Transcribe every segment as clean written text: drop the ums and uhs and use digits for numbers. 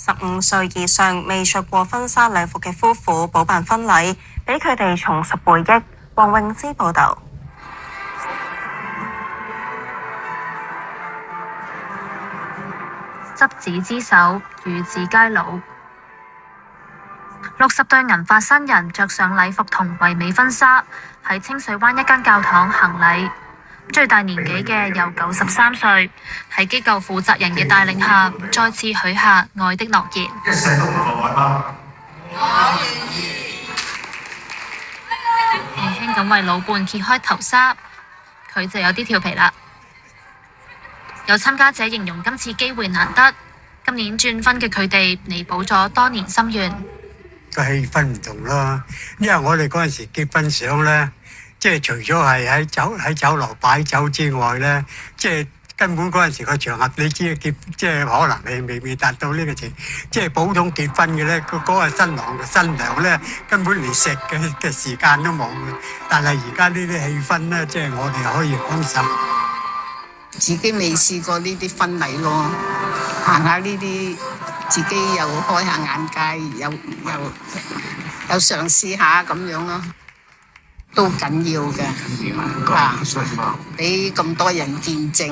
65歲以上未着過婚紗禮服嘅夫婦補辦婚禮，俾佢哋重拾回憶。黃詠芝報導。執子之手，與子偕老。60對銀髮新人着上禮服同唯美婚紗，喺清水灣一間教堂行禮。最大年紀嘅有93歲，喺機構負責人嘅帶領下，再次許下愛的諾言。一世都唔放愛嗎？我願意。輕輕咁為老伴揭開頭紗，佢就有啲調皮啦。有參加者形容今次機會難得，今年轉婚嘅佢哋彌補咗多年心願。個氣氛唔同啦，因為我哋嗰陣時結婚相咧，即係除咗係喺酒樓擺酒之外咧，即係根本嗰陣時個場合你知結，即係可能係未達到呢個程，即係普通結婚嘅咧，嗰個新郎嘅新娘咧根本連食嘅時間都冇嘅。但係而家呢啲氣氛咧，即係我哋可以享受。自己未試過呢啲婚禮咯，行下呢啲，自己又開下眼界，又嘗試下咁樣咯，都緊要嘅嚇，俾咁多人見證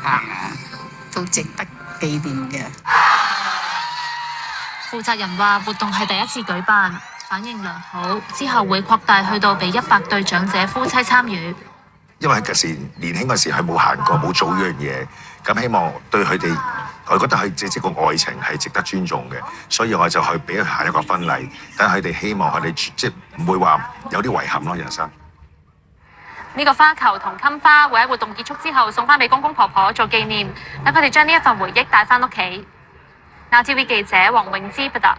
嚇，都值得紀念嘅。負責人話活動係第一次舉辦，反應良好，之後會擴大去到俾100對長者夫妻參與。因為嗰時年輕嗰時佢冇行過冇做呢樣嘢，咁希望對佢哋，我覺得佢即個愛情係值得尊重嘅，所以我就去俾佢下一個婚禮，但係佢哋希望佢哋即唔會話有啲遺憾咯，人生。呢個花球同襟花會喺活動結束之後送翻俾公公婆婆做紀念，等佢哋將呢一份回憶帶翻屋企。Now TV 記者黃詠芝報道。